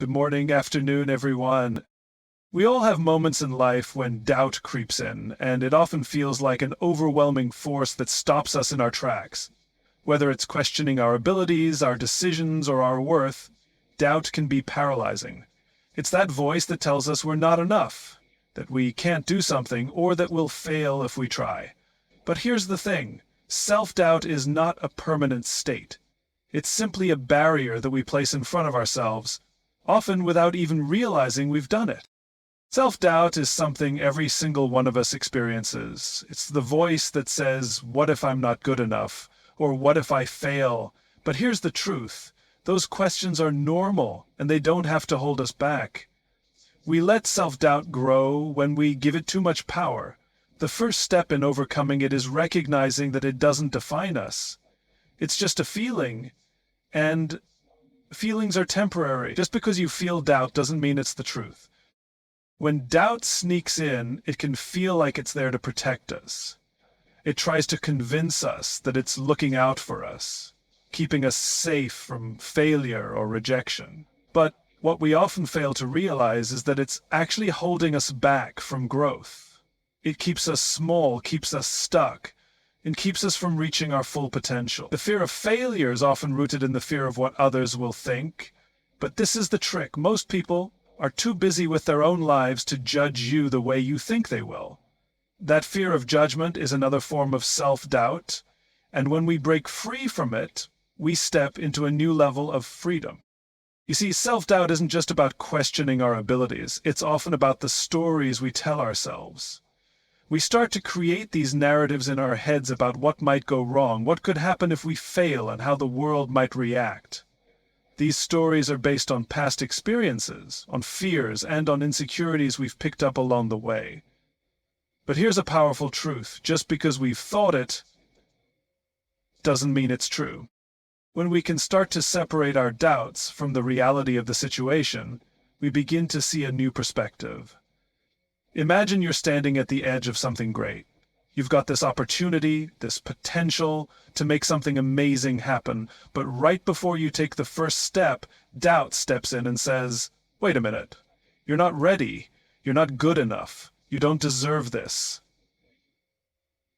Good morning, afternoon, everyone. We all have moments in life when doubt creeps in, and it often feels like an overwhelming force that stops us in our tracks. Whether it's questioning our abilities, our decisions, or our worth, doubt can be paralyzing. It's that voice that tells us we're not enough, that we can't do something, or that we'll fail if we try. But here's the thing: self-doubt is not a permanent state. It's simply a barrier that we place in front of ourselves, often without even realizing we've done it. Self-doubt is something every single one of us experiences. It's the voice that says, "What if I'm not good enough?" Or "What if I fail?" But here's the truth: those questions are normal, and they don't have to hold us back. We let self-doubt grow when we give it too much power. The first step in overcoming it is recognizing that it doesn't define us. It's just a feeling, and feelings are temporary. Just because you feel doubt doesn't mean it's the truth. When doubt sneaks in, it can feel like it's there to protect us. It tries to convince us that it's looking out for us, keeping us safe from failure or rejection. But what we often fail to realize is that it's actually holding us back from growth. It keeps us small, keeps us stuck, and keeps us from reaching our full potential. The fear of failure is often rooted in the fear of what others will think. But this is the trick: most people are too busy with their own lives to judge you the way you think they will. That fear of judgment is another form of self-doubt, and when we break free from it, we step into a new level of freedom. You see, self-doubt isn't just about questioning our abilities. It's often about the stories we tell ourselves. We start to create these narratives in our heads about what might go wrong, what could happen if we fail, and how the world might react. These stories are based on past experiences, on fears, and on insecurities we've picked up along the way. But here's a powerful truth: just because we've thought it doesn't mean it's true. When we can start to separate our doubts from the reality of the situation, we begin to see a new perspective. Imagine you're standing at the edge of something great. You've got this opportunity, this potential to make something amazing happen, but right before you take the first step, doubt steps in and says, "Wait a minute, you're not ready, you're not good enough, you don't deserve this."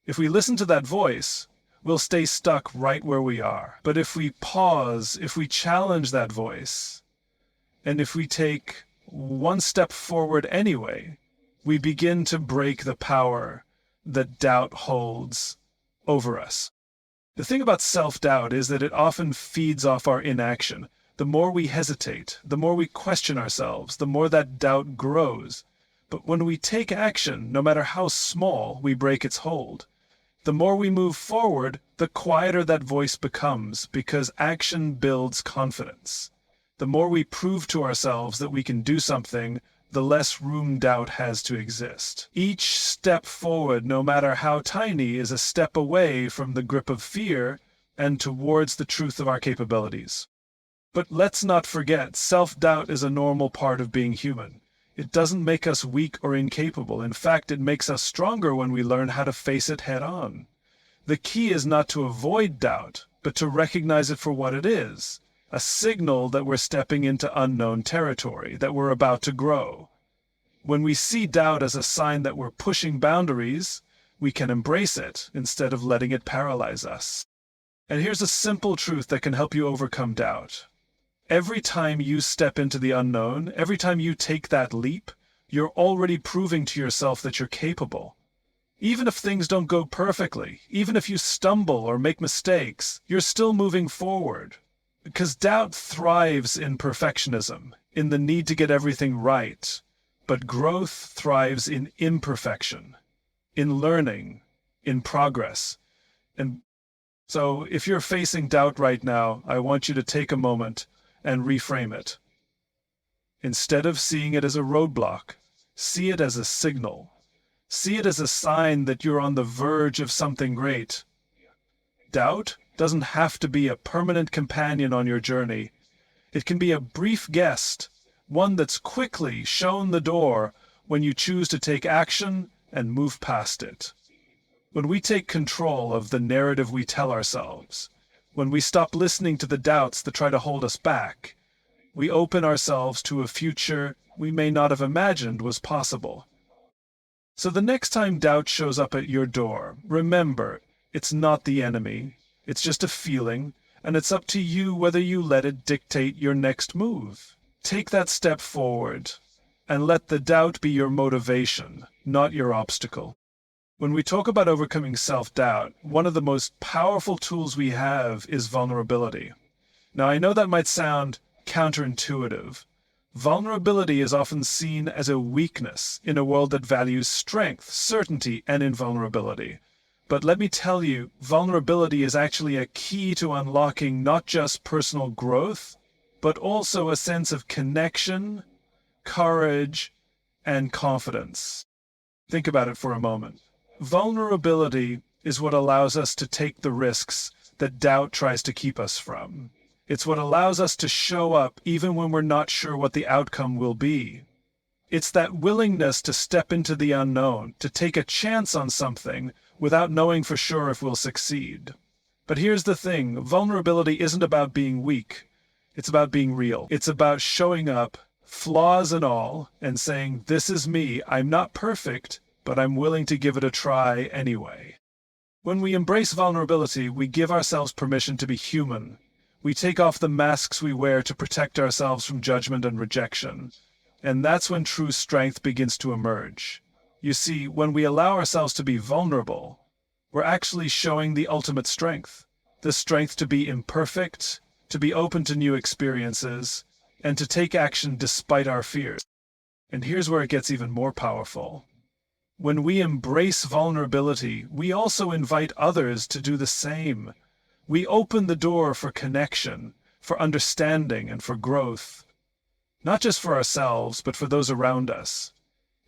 If we listen to that voice, we'll stay stuck right where we are. But if we pause, if we challenge that voice, and if we take one step forward anyway, we begin to break the power that doubt holds over us. The thing about self-doubt is that it often feeds off our inaction. The more we hesitate, the more we question ourselves, the more that doubt grows. But when we take action, no matter how small, we break its hold. The more we move forward, the quieter that voice becomes, because action builds confidence. The more we prove to ourselves that we can do something, the less room doubt has to exist. Each step forward, no matter how tiny, is a step away from the grip of fear and towards the truth of our capabilities. But let's not forget, self-doubt is a normal part of being human. It doesn't make us weak or incapable. In fact, it makes us stronger when we learn how to face it head on. The key is not to avoid doubt, but to recognize it for what it is: a signal that we're stepping into unknown territory, that we're about to grow. When we see doubt as a sign that we're pushing boundaries, we can embrace it instead of letting it paralyze us. And here's a simple truth that can help you overcome doubt. Every time you step into the unknown, every time you take that leap, you're already proving to yourself that you're capable. Even if things don't go perfectly, even if you stumble or make mistakes, you're still moving forward. Because doubt thrives in perfectionism, in the need to get everything right. But growth thrives in imperfection, in learning, in progress. And so if you're facing doubt right now, I want you to take a moment and reframe it. Instead of seeing it as a roadblock, see it as a signal. See it as a sign that you're on the verge of something great. Doubt doesn't have to be a permanent companion on your journey. It can be a brief guest, one that's quickly shown the door when you choose to take action and move past it. When we take control of the narrative we tell ourselves, when we stop listening to the doubts that try to hold us back, We open ourselves to a future we may not have imagined was possible. So the next time doubt shows up at your door, remember, it's not the enemy. It's just a feeling, and it's up to you whether you let it dictate your next move. Take that step forward, and let the doubt be your motivation, not your obstacle. When we talk about overcoming self-doubt, one of the most powerful tools we have is vulnerability. Now, I know that might sound counterintuitive. Vulnerability is often seen as a weakness in a world that values strength, certainty, and invulnerability. But let me tell you, vulnerability is actually a key to unlocking not just personal growth, but also a sense of connection, courage, and confidence. Think about it for a moment. Vulnerability is what allows us to take the risks that doubt tries to keep us from. It's what allows us to show up even when we're not sure what the outcome will be. It's that willingness to step into the unknown, to take a chance on something without knowing for sure if we'll succeed. But here's the thing, vulnerability isn't about being weak. It's about being real. It's about showing up, flaws and all, and saying, this is me, I'm not perfect, but I'm willing to give it a try anyway. When we embrace vulnerability, we give ourselves permission to be human. We take off the masks we wear to protect ourselves from judgment and rejection. And that's when true strength begins to emerge. You see, when we allow ourselves to be vulnerable, we're actually showing the ultimate strength. The strength to be imperfect, to be open to new experiences, and to take action despite our fears. And here's where it gets even more powerful. When we embrace vulnerability, we also invite others to do the same. We open the door for connection, for understanding, and for growth. Not just for ourselves, but for those around us.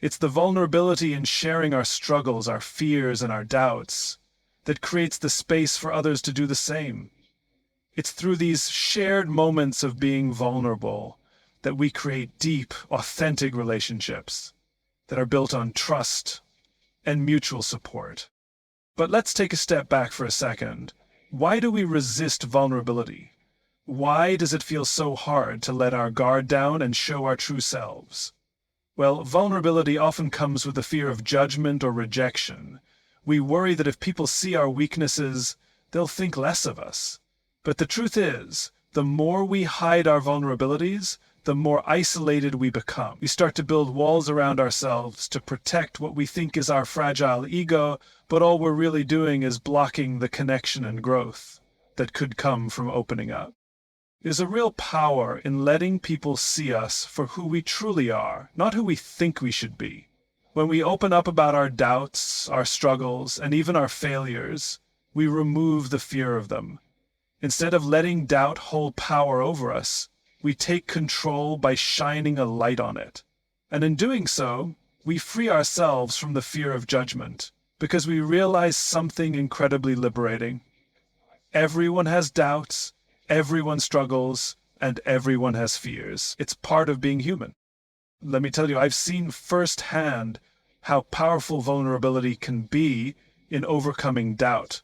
It's the vulnerability in sharing our struggles, our fears, and our doubts that creates the space for others to do the same. It's through these shared moments of being vulnerable that we create deep, authentic relationships that are built on trust and mutual support. But let's take a step back for a second. Why do we resist vulnerability? Why does it feel so hard to let our guard down and show our true selves? Well, vulnerability often comes with the fear of judgment or rejection. We worry that if people see our weaknesses, they'll think less of us. But the truth is, the more we hide our vulnerabilities, the more isolated we become. We start to build walls around ourselves to protect what we think is our fragile ego, but all we're really doing is blocking the connection and growth that could come from opening up. There's a real power in letting people see us for who we truly are, not who we think we should be. When we open up about our doubts, our struggles, and even our failures, we remove the fear of them. Instead of letting doubt hold power over us, we take control by shining a light on it. And in doing so, we free ourselves from the fear of judgment, because we realize something incredibly liberating. Everyone has doubts, everyone struggles, and everyone has fears. It's part of being human. Let me tell you, I've seen firsthand how powerful vulnerability can be in overcoming doubt.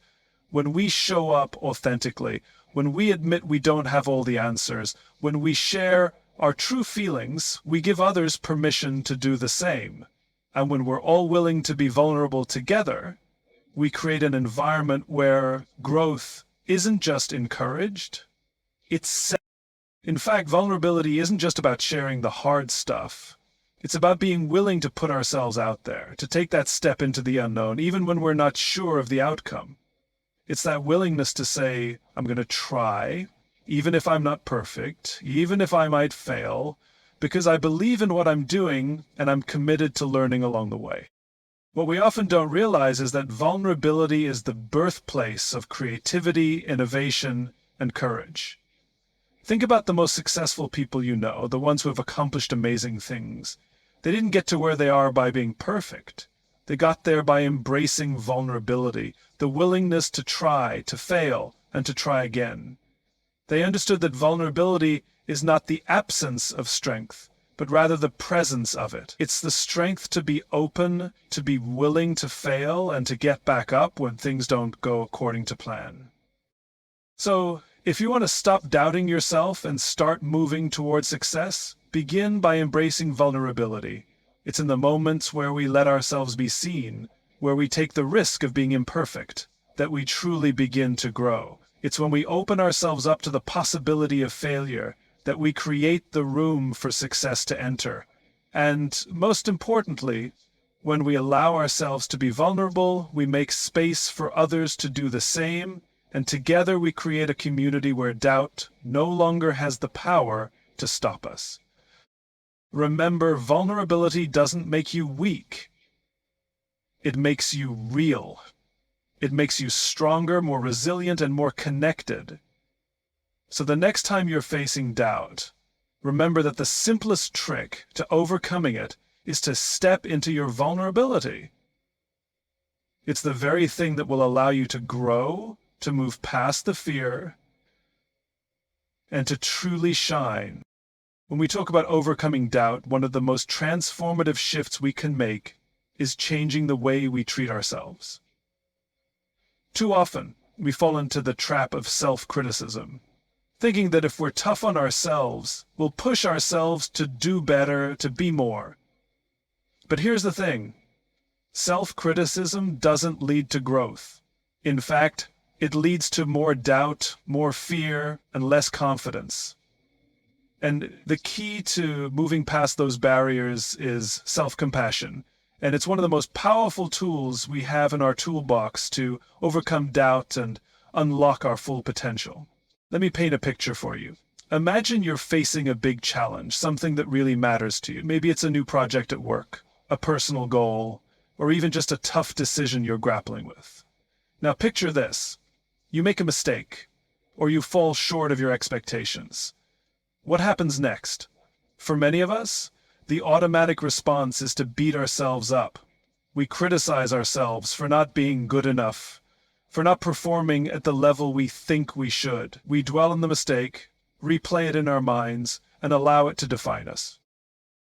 When we show up authentically, when we admit we don't have all the answers, when we share our true feelings, we give others permission to do the same. And when we're all willing to be vulnerable together, we create an environment where growth isn't just encouraged, it's in fact, vulnerability isn't just about sharing the hard stuff. It's about being willing to put ourselves out there, to take that step into the unknown, even when we're not sure of the outcome. It's that willingness to say, I'm going to try, even if I'm not perfect, even if I might fail, because I believe in what I'm doing and I'm committed to learning along the way. What we often don't realize is that vulnerability is the birthplace of creativity, innovation, and courage. Think about the most successful people you know, the ones who have accomplished amazing things. They didn't get to where they are by being perfect. They got there by embracing vulnerability, the willingness to try, to fail, and to try again. They understood that vulnerability is not the absence of strength, but rather the presence of it. It's the strength to be open, to be willing to fail, and to get back up when things don't go according to plan. So, If you want to stop doubting yourself and start moving towards success, begin by embracing vulnerability. It's in the moments where we let ourselves be seen, where we take the risk of being imperfect, that we truly begin to grow. It's when we open ourselves up to the possibility of failure that we create the room for success to enter. And most importantly, when we allow ourselves to be vulnerable, we make space for others to do the same, and together we create a community where doubt no longer has the power to stop us. Remember, vulnerability doesn't make you weak. It makes you real. It makes you stronger, more resilient, and more connected. So the next time you're facing doubt, remember that the simplest trick to overcoming it is to step into your vulnerability. It's the very thing that will allow you to grow, to move past the fear, and to truly shine. When we talk about overcoming doubt, one of the most transformative shifts we can make is changing the way we treat ourselves. Too often, we fall into the trap of self-criticism, thinking that if we're tough on ourselves, we'll push ourselves to do better, to be more. But here's the thing. Self-criticism doesn't lead to growth. In fact, it leads to more doubt, more fear, and less confidence. And the key to moving past those barriers is self-compassion. And it's one of the most powerful tools we have in our toolbox to overcome doubt and unlock our full potential. Let me paint a picture for you. Imagine you're facing a big challenge, something that really matters to you. Maybe it's a new project at work, a personal goal, or even just a tough decision you're grappling with. Now picture this. You make a mistake, or you fall short of your expectations. What happens next? For many of us, the automatic response is to beat ourselves up. We criticize ourselves for not being good enough, for not performing at the level we think we should. We dwell on the mistake, replay it in our minds, and allow it to define us.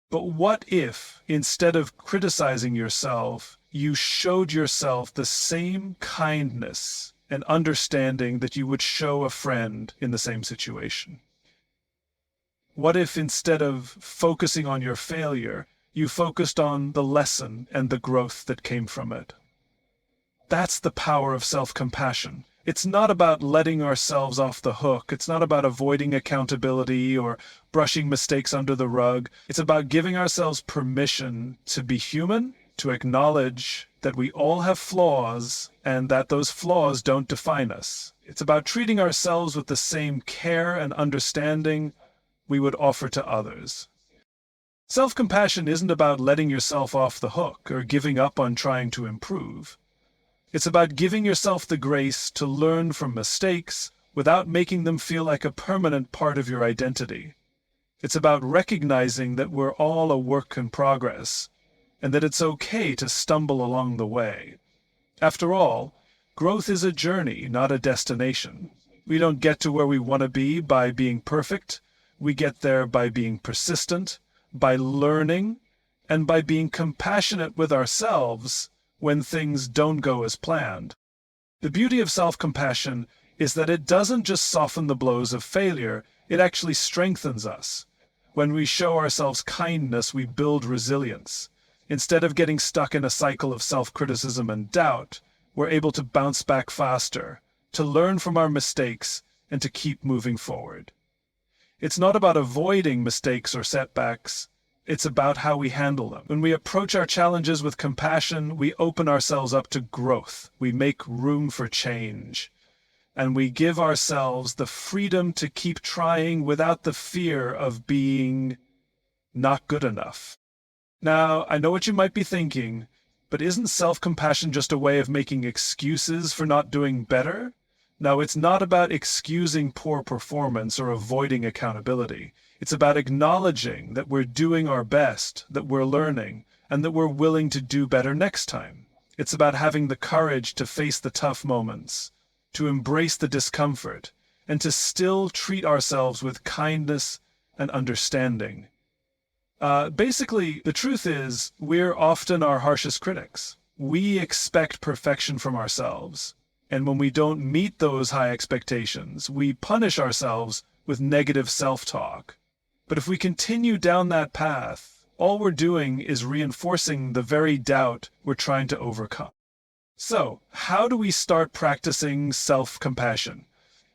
But what if, instead of criticizing yourself, you showed yourself the same kindness and understanding that you would show a friend in the same situation? What if instead of focusing on your failure, you focused on the lesson and the growth that came from it? That's the power of self-compassion. It's not about letting ourselves off the hook. It's not about avoiding accountability or brushing mistakes under the rug. It's about giving ourselves permission to be human, to acknowledge that we all have flaws and that those flaws don't define us. It's about treating ourselves with the same care and understanding we would offer to others. Self-compassion isn't about letting yourself off the hook or giving up on trying to improve. It's about giving yourself the grace to learn from mistakes without making them feel like a permanent part of your identity. It's about recognizing that we're all a work in progress, and that it's okay to stumble along the way. After all, growth is a journey, not a destination. We don't get to where we want to be by being perfect. We get there by being persistent, by learning, and by being compassionate with ourselves when things don't go as planned. The beauty of self-compassion is that it doesn't just soften the blows of failure, it actually strengthens us. When we show ourselves kindness, we build resilience. Instead of getting stuck in a cycle of self-criticism and doubt, we're able to bounce back faster, to learn from our mistakes, and to keep moving forward. It's not about avoiding mistakes or setbacks. It's about how we handle them. When we approach our challenges with compassion, we open ourselves up to growth. We make room for change. And we give ourselves the freedom to keep trying without the fear of being not good enough. Now, I know what you might be thinking, but isn't self-compassion just a way of making excuses for not doing better? No, it's not about excusing poor performance or avoiding accountability. It's about acknowledging that we're doing our best, that we're learning, and that we're willing to do better next time. It's about having the courage to face the tough moments, to embrace the discomfort, and to still treat ourselves with kindness and understanding. Basically, the truth is, we're often our harshest critics. We expect perfection from ourselves. And when we don't meet those high expectations, we punish ourselves with negative self-talk. But if we continue down that path, all we're doing is reinforcing the very doubt we're trying to overcome. So, how do we start practicing self-compassion?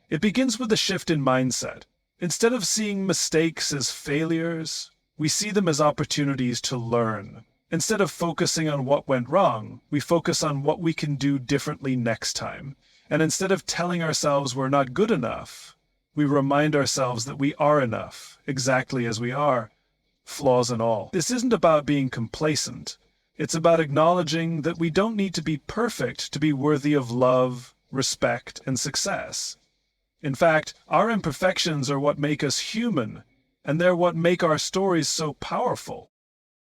It begins with a shift in mindset. Instead of seeing mistakes as failures, we see them as opportunities to learn. Instead of focusing on what went wrong, we focus on what we can do differently next time. And instead of telling ourselves we're not good enough, we remind ourselves that we are enough, exactly as we are, flaws and all. This isn't about being complacent. It's about acknowledging that we don't need to be perfect to be worthy of love, respect, and success. In fact, our imperfections are what make us human, and they're what make our stories so powerful.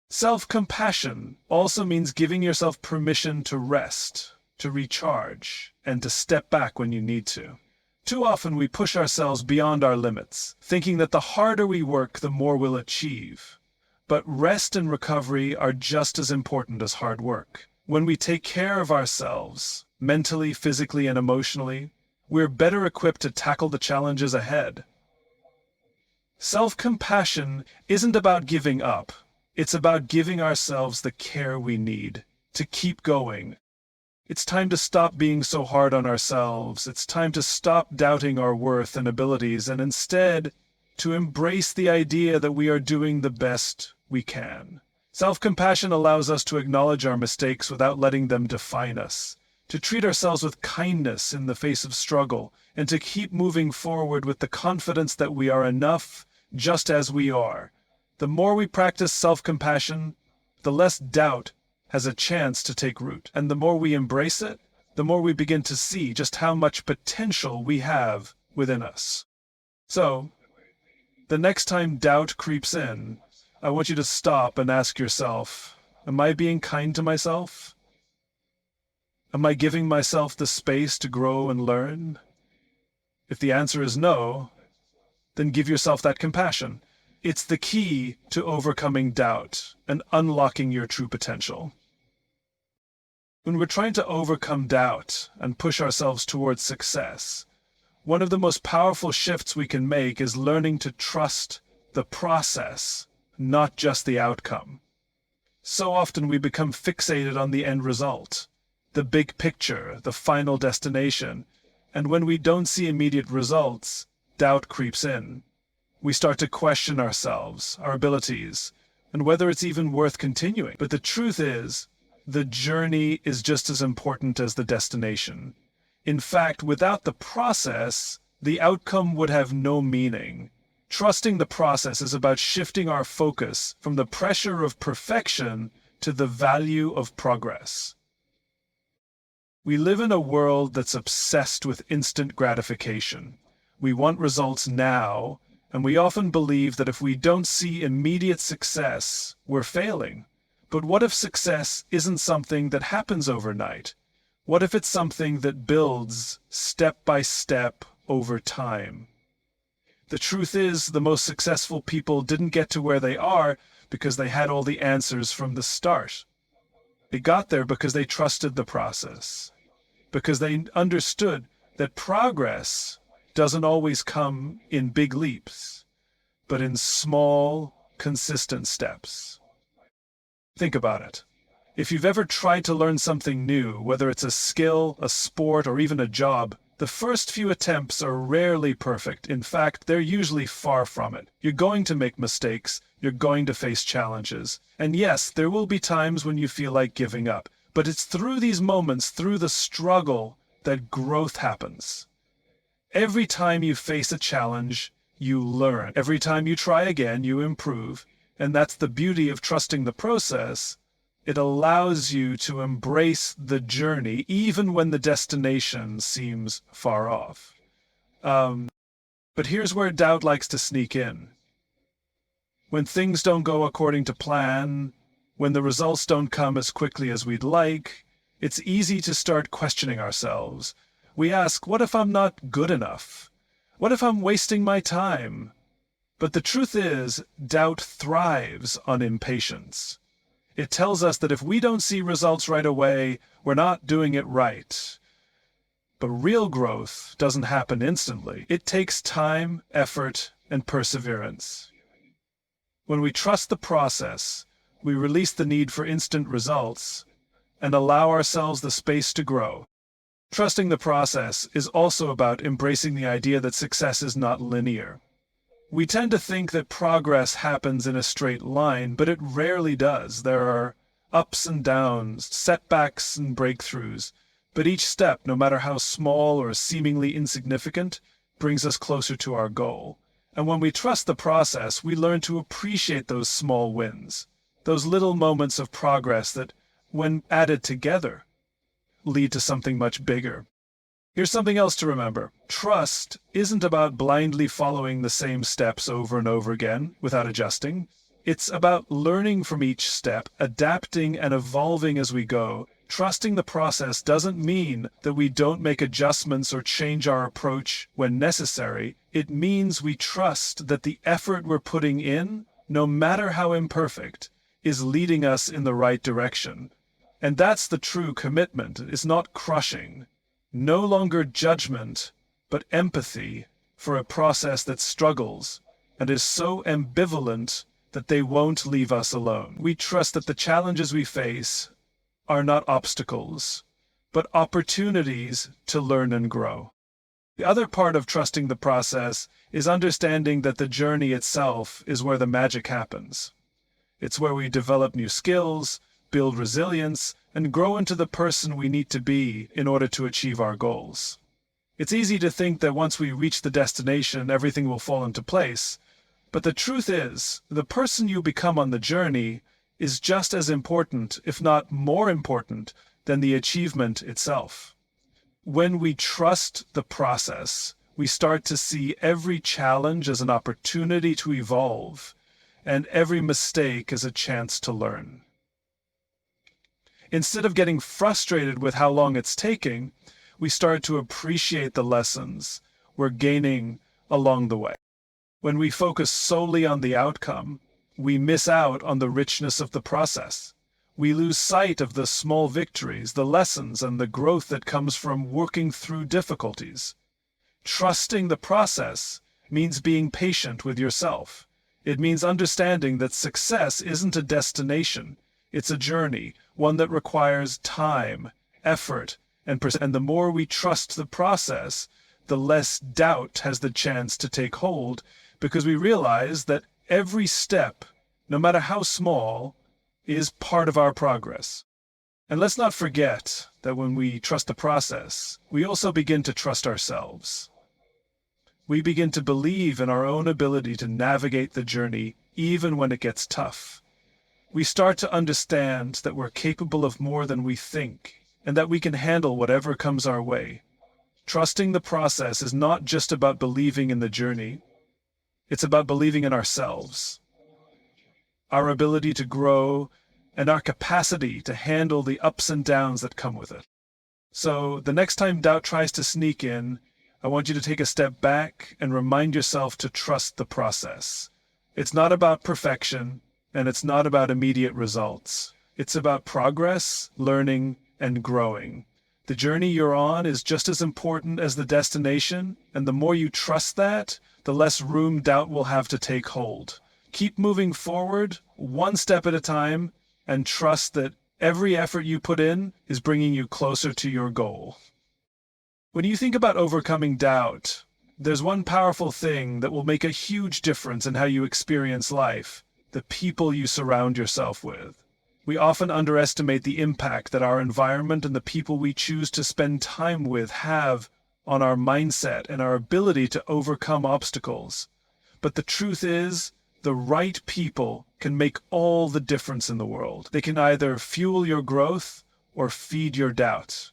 Self-compassion also means giving yourself permission to rest, to recharge, and to step back when you need to. Too often we push ourselves beyond our limits, thinking that the harder we work, the more we'll achieve. But rest and recovery are just as important as hard work. When we take care of ourselves, mentally, physically, and emotionally, we're better equipped to tackle the challenges ahead. Self-compassion isn't about giving up. It's about giving ourselves the care we need to keep going. It's time to stop being so hard on ourselves. It's time to stop doubting our worth and abilities and instead to embrace the idea that we are doing the best we can. Self-compassion allows us to acknowledge our mistakes without letting them define us, to treat ourselves with kindness in the face of struggle, and to keep moving forward with the confidence that we are enough just as we are. The more we practice self-compassion, the less doubt has a chance to take root. And the more we embrace it, the more we begin to see just how much potential we have within us. So, the next time doubt creeps in, I want you to stop and ask yourself, am I being kind to myself? Am I giving myself the space to grow and learn? If the answer is no, then give yourself that compassion. It's the key to overcoming doubt and unlocking your true potential. When we're trying to overcome doubt and push ourselves towards success, one of the most powerful shifts we can make is learning to trust the process, not just the outcome. So often we become fixated on the end result, the big picture, the final destination, and when we don't see immediate results, doubt creeps in. We start to question ourselves, our abilities, and whether it's even worth continuing. But the truth is, the journey is just as important as the destination. In fact, without the process, the outcome would have no meaning. Trusting the process is about shifting our focus from the pressure of perfection to the value of progress. We live in a world that's obsessed with instant gratification. We want results now, and we often believe that if we don't see immediate success, we're failing. But what if success isn't something that happens overnight? What if it's something that builds step by step over time? The truth is, the most successful people didn't get to where they are because they had all the answers from the start. They got there because they trusted the process, because they understood that progress doesn't always come in big leaps, but in small, consistent steps. Think about it. If you've ever tried to learn something new, whether it's a skill, a sport, or even a job, the first few attempts are rarely perfect. In fact, they're usually far from it. You're going to make mistakes, you're going to face challenges. And yes, there will be times when you feel like giving up. But it's through these moments, through the struggle, that growth happens. Every time you face a challenge, you learn. Every time you try again, you improve. And that's the beauty of trusting the process. It allows you to embrace the journey, even when the destination seems far off. But here's where doubt likes to sneak in. When things don't go according to plan, when the results don't come as quickly as we'd like, it's easy to start questioning ourselves. We ask, what if I'm not good enough? What if I'm wasting my time? But the truth is, doubt thrives on impatience. It tells us that if we don't see results right away, we're not doing it right. But real growth doesn't happen instantly. It takes time, effort, and perseverance. When we trust the process, we release the need for instant results and allow ourselves the space to grow. Trusting the process is also about embracing the idea that success is not linear. We tend to think that progress happens in a straight line, but it rarely does. There are ups and downs, setbacks and breakthroughs, but each step, no matter how small or seemingly insignificant, brings us closer to our goal. And when we trust the process, we learn to appreciate those small wins, those little moments of progress that, when added together, lead to something much bigger. Here's something else to remember. Trust isn't about blindly following the same steps over and over again without adjusting. It's about learning from each step, adapting and evolving as we go. Trusting the process doesn't mean that we don't make adjustments or change our approach when necessary. It means we trust that the effort we're putting in, no matter how imperfect, is leading us in the right direction. And that's the true commitment. It's not crushing. No longer judgment, but empathy for a process that struggles and is so ambivalent that they won't leave us alone. We trust that the challenges we face are not obstacles, but opportunities to learn and grow. The other part of trusting the process is understanding that the journey itself is where the magic happens. It's where we develop new skills, build resilience, and grow into the person we need to be in order to achieve our goals. It's easy to think that once we reach the destination, everything will fall into place. But the truth is, the person you become on the journey is just as important, if not more important, than the achievement itself. When we trust the process, we start to see every challenge as an opportunity to evolve, and every mistake as a chance to learn. Instead of getting frustrated with how long it's taking, we start to appreciate the lessons we're gaining along the way. When we focus solely on the outcome, we miss out on the richness of the process. We lose sight of the small victories, the lessons, and the growth that comes from working through difficulties. Trusting the process means being patient with yourself. It means understanding that success isn't a destination. It's a journey, one that requires time, effort, and the more we trust the process, the less doubt has the chance to take hold, because we realize that every step, no matter how small, is part of our progress. And let's not forget that when we trust the process, we also begin to trust ourselves. We begin to believe in our own ability to navigate the journey, even when it gets tough. We start to understand that we're capable of more than we think, and that we can handle whatever comes our way. Trusting the process is not just about believing in the journey, it's about believing in ourselves, our ability to grow, and our capacity to handle the ups and downs that come with it. So the next time doubt tries to sneak in, I want you to take a step back and remind yourself to trust the process. It's not about perfection, and it's not about immediate results. It's about progress, learning, and growing. The journey you're on is just as important as the destination, and the more you trust that, the less room doubt will have to take hold. Keep moving forward, one step at a time, and trust that every effort you put in is bringing you closer to your goal. When you think about overcoming doubt, there's one powerful thing that will make a huge difference in how you experience life: the people you surround yourself with. We often underestimate the impact that our environment and the people we choose to spend time with have on our mindset and our ability to overcome obstacles. But the truth is, the right people can make all the difference in the world. They can either fuel your growth or feed your doubt.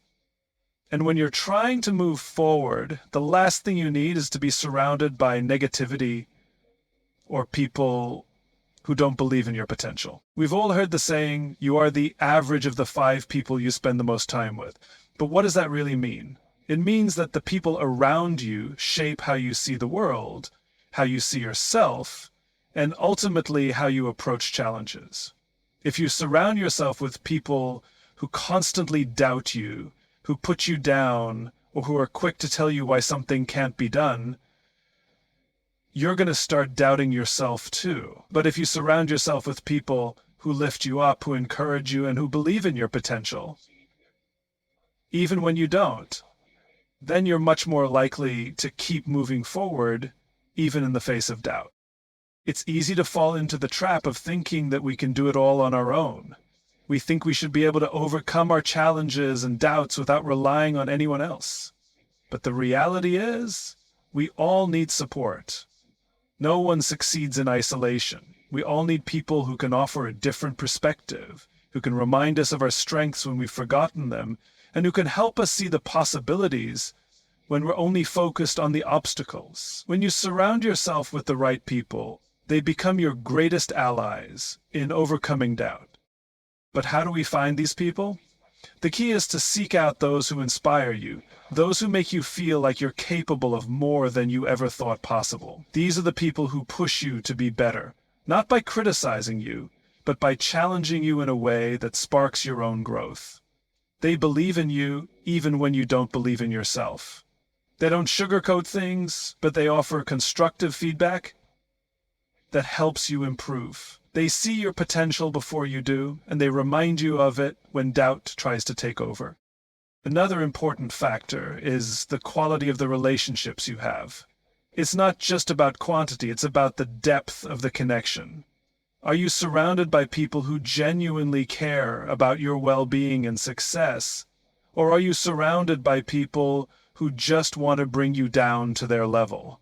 And when you're trying to move forward, the last thing you need is to be surrounded by negativity or people who don't believe in your potential. We've all heard the saying, you are the average of the 5 people you spend the most time with. But what does that really mean? It means that the people around you shape how you see the world, how you see yourself, and ultimately how you approach challenges. If you surround yourself with people who constantly doubt you, who put you down, or who are quick to tell you why something can't be done, you're going to start doubting yourself too. But if you surround yourself with people who lift you up, who encourage you, and who believe in your potential, even when you don't, then you're much more likely to keep moving forward, even in the face of doubt. It's easy to fall into the trap of thinking that we can do it all on our own. We think we should be able to overcome our challenges and doubts without relying on anyone else. But the reality is, we all need support. No one succeeds in isolation. We all need people who can offer a different perspective, who can remind us of our strengths when we've forgotten them, and who can help us see the possibilities when we're only focused on the obstacles. When you surround yourself with the right people, they become your greatest allies in overcoming doubt. But how do we find these people? The key is to seek out those who inspire you, those who make you feel like you're capable of more than you ever thought possible. These are the people who push you to be better, not by criticizing you, but by challenging you in a way that sparks your own growth. They believe in you even when you don't believe in yourself. They don't sugarcoat things, but they offer constructive feedback that helps you improve. They see your potential before you do, and they remind you of it when doubt tries to take over. Another important factor is the quality of the relationships you have. It's not just about quantity, it's about the depth of the connection. Are you surrounded by people who genuinely care about your well-being and success? Or are you surrounded by people who just want to bring you down to their level?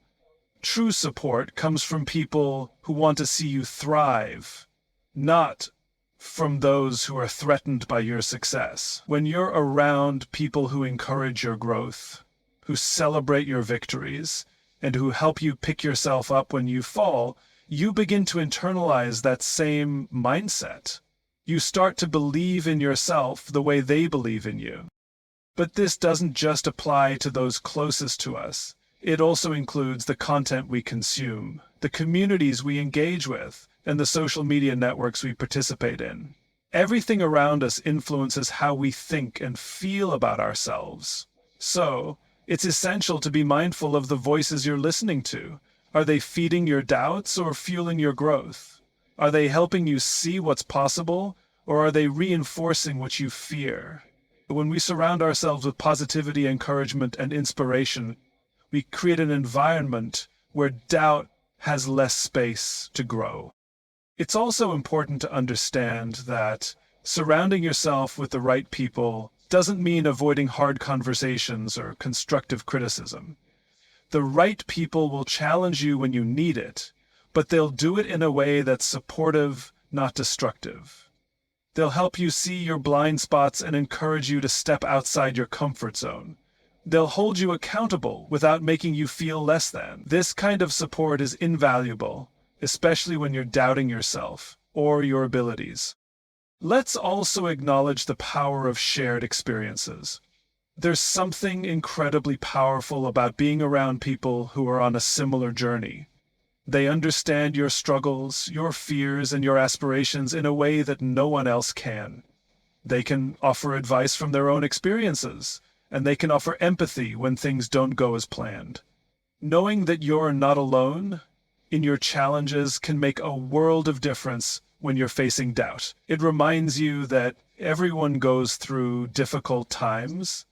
True support comes from people who want to see you thrive, not from those who are threatened by your success. When you're around people who encourage your growth, who celebrate your victories, and who help you pick yourself up when you fall, you begin to internalize that same mindset. You start to believe in yourself the way they believe in you. But this doesn't just apply to those closest to us. It also includes the content we consume, the communities we engage with, and the social media networks we participate in. Everything around us influences how we think and feel about ourselves. So, it's essential to be mindful of the voices you're listening to. Are they feeding your doubts or fueling your growth? Are they helping you see what's possible, or are they reinforcing what you fear? When we surround ourselves with positivity, encouragement, and inspiration, we create an environment where doubt has less space to grow. It's also important to understand that surrounding yourself with the right people doesn't mean avoiding hard conversations or constructive criticism. The right people will challenge you when you need it, but they'll do it in a way that's supportive, not destructive. They'll help you see your blind spots and encourage you to step outside your comfort zone. They'll hold you accountable without making you feel less than. This kind of support is invaluable, especially when you're doubting yourself or your abilities. Let's also acknowledge the power of shared experiences. There's something incredibly powerful about being around people who are on a similar journey. They understand your struggles, your fears, and your aspirations in a way that no one else can. They can offer advice from their own experiences, and they can offer empathy when things don't go as planned. Knowing that you're not alone in your challenges can make a world of difference when you're facing doubt. It reminds you that everyone goes through difficult times,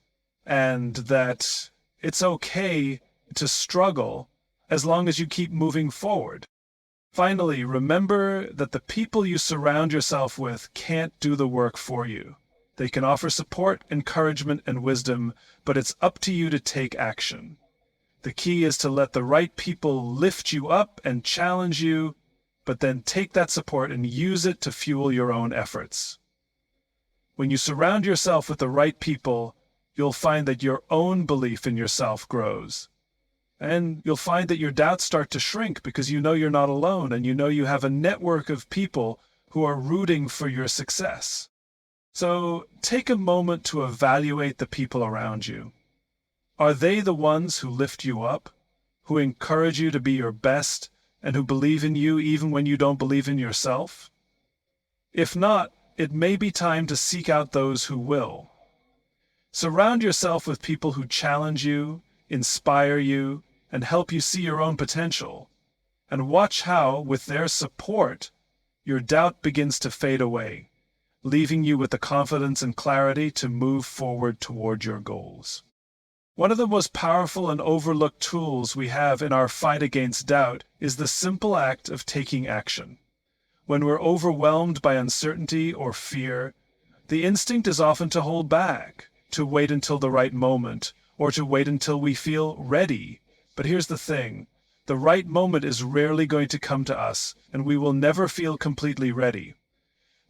and that it's okay to struggle as long as you keep moving forward. Finally, remember that the people you surround yourself with can't do the work for you. They can offer support, encouragement, and wisdom, but it's up to you to take action. The key is to let the right people lift you up and challenge you, but then take that support and use it to fuel your own efforts. When you surround yourself with the right people, you'll find that your own belief in yourself grows. And you'll find that your doubts start to shrink because you know you're not alone, and you know you have a network of people who are rooting for your success. So take a moment to evaluate the people around you. Are they the ones who lift you up, who encourage you to be your best, and who believe in you even when you don't believe in yourself? If not, it may be time to seek out those who will. Surround yourself with people who challenge you, inspire you, and help you see your own potential. And watch how, with their support, your doubt begins to fade away, leaving you with the confidence and clarity to move forward toward your goals. One of the most powerful and overlooked tools we have in our fight against doubt is the simple act of taking action. When we're overwhelmed by uncertainty or fear, the instinct is often to hold back, to wait until the right moment, or to wait until we feel ready. But here's the thing, the right moment is rarely going to come to us, and we will never feel completely ready.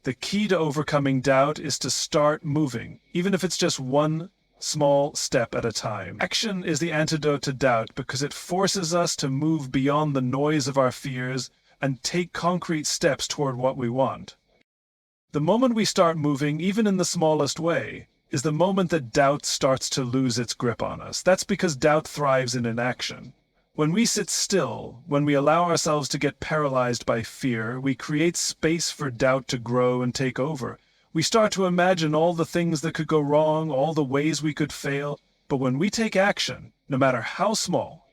The key to overcoming doubt is to start moving, even if it's just one small step at a time. Action is the antidote to doubt because it forces us to move beyond the noise of our fears and take concrete steps toward what we want. The moment we start moving, even in the smallest way, is the moment that doubt starts to lose its grip on us. That's because doubt thrives in inaction. When we sit still, when we allow ourselves to get paralyzed by fear, we create space for doubt to grow and take over. We start to imagine all the things that could go wrong, all the ways we could fail. But when we take action, no matter how small,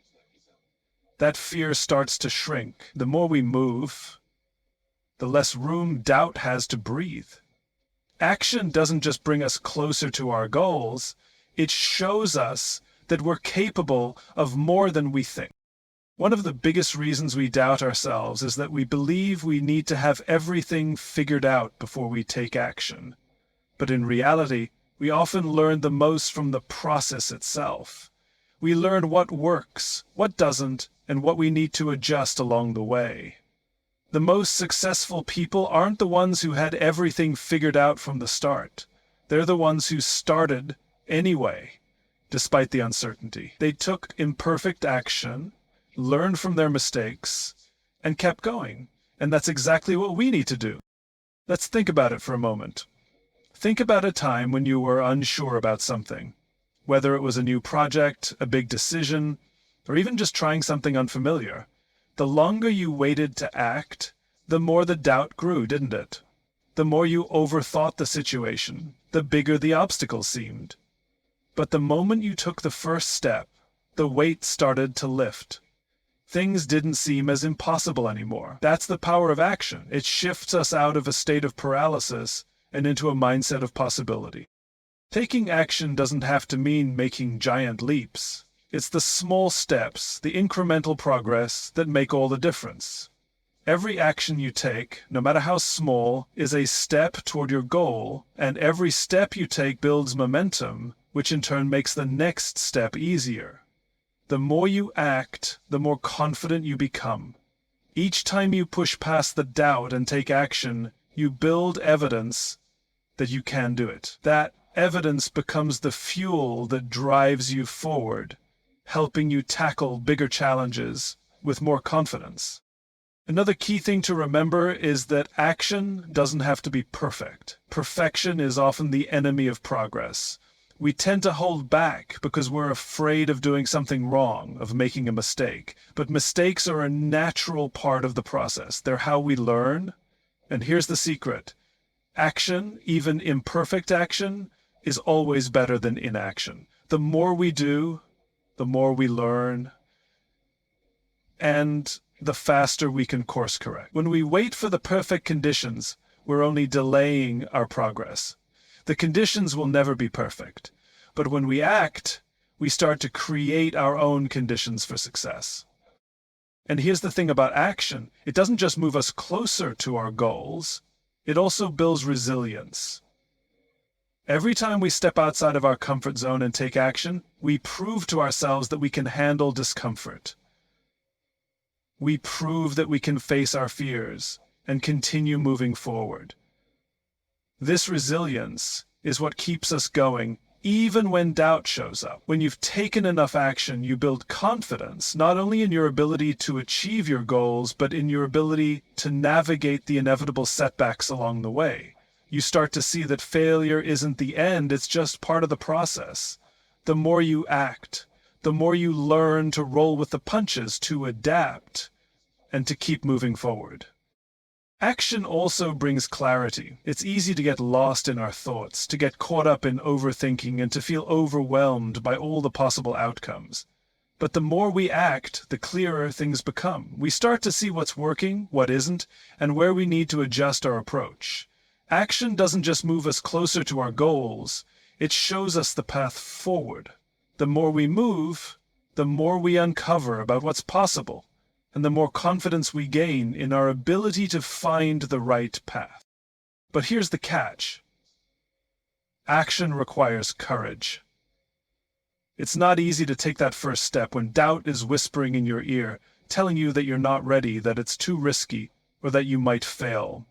that fear starts to shrink. The more we move, the less room doubt has to breathe. Action doesn't just bring us closer to our goals, it shows us that we're capable of more than we think. One of the biggest reasons we doubt ourselves is that we believe we need to have everything figured out before we take action. But in reality, we often learn the most from the process itself. We learn what works, what doesn't, and what we need to adjust along the way. The most successful people aren't the ones who had everything figured out from the start. They're the ones who started anyway, despite the uncertainty. They took imperfect action, learned from their mistakes, and kept going. And that's exactly what we need to do. Let's think about it for a moment. Think about a time when you were unsure about something, whether it was a new project, a big decision, or even just trying something unfamiliar. The longer you waited to act, the more the doubt grew, didn't it? The more you overthought the situation, the bigger the obstacle seemed. But the moment you took the first step, the weight started to lift. Things didn't seem as impossible anymore. That's the power of action. It shifts us out of a state of paralysis and into a mindset of possibility. Taking action doesn't have to mean making giant leaps. It's the small steps, the incremental progress that make all the difference. Every action you take, no matter how small, is a step toward your goal, and every step you take builds momentum, which in turn makes the next step easier. The more you act, the more confident you become. Each time you push past the doubt and take action, you build evidence that you can do it. That evidence becomes the fuel that drives you forward, helping you tackle bigger challenges with more confidence. Another key thing to remember is that action doesn't have to be perfect. Perfection is often the enemy of progress. We tend to hold back because we're afraid of doing something wrong, of making a mistake. But mistakes are a natural part of the process. They're how we learn. And here's the secret. Action, even imperfect action, is always better than inaction. The more we do, the more we learn, and the faster we can course correct. When we wait for the perfect conditions, we're only delaying our progress. The conditions will never be perfect, but when we act, we start to create our own conditions for success. And here's the thing about action. It doesn't just move us closer to our goals, it also builds resilience. Every time we step outside of our comfort zone and take action, we prove to ourselves that we can handle discomfort. We prove that we can face our fears and continue moving forward. This resilience is what keeps us going, even when doubt shows up. When you've taken enough action, you build confidence, not only in your ability to achieve your goals, but in your ability to navigate the inevitable setbacks along the way. You start to see that failure isn't the end, it's just part of the process. The more you act, the more you learn to roll with the punches, to adapt, and to keep moving forward. Action also brings clarity. It's easy to get lost in our thoughts, to get caught up in overthinking, and to feel overwhelmed by all the possible outcomes. But the more we act, the clearer things become. We start to see what's working, what isn't, and where we need to adjust our approach. Action doesn't just move us closer to our goals, it shows us the path forward. The more we move, the more we uncover about what's possible, and the more confidence we gain in our ability to find the right path. But here's the catch. Action requires courage. It's not easy to take that first step when doubt is whispering in your ear, telling you that you're not ready, that it's too risky, or that you might fail.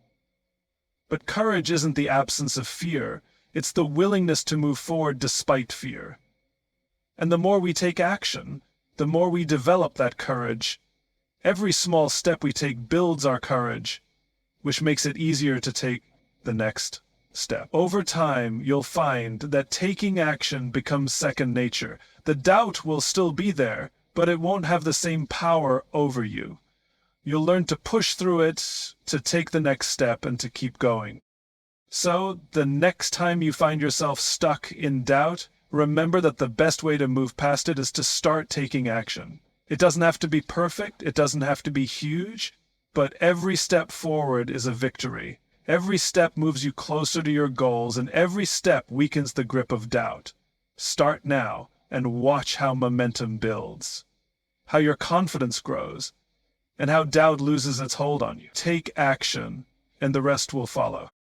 But courage isn't the absence of fear, it's the willingness to move forward despite fear. And the more we take action, the more we develop that courage. Every small step we take builds our courage, which makes it easier to take the next step. Over time, you'll find that taking action becomes second nature. The doubt will still be there, but it won't have the same power over you. You'll learn to push through it, to take the next step, and to keep going. So, the next time you find yourself stuck in doubt, remember that the best way to move past it is to start taking action. It doesn't have to be perfect, it doesn't have to be huge, but every step forward is a victory. Every step moves you closer to your goals, and every step weakens the grip of doubt. Start now and watch how momentum builds, how your confidence grows, and how doubt loses its hold on you. Take action, and the rest will follow.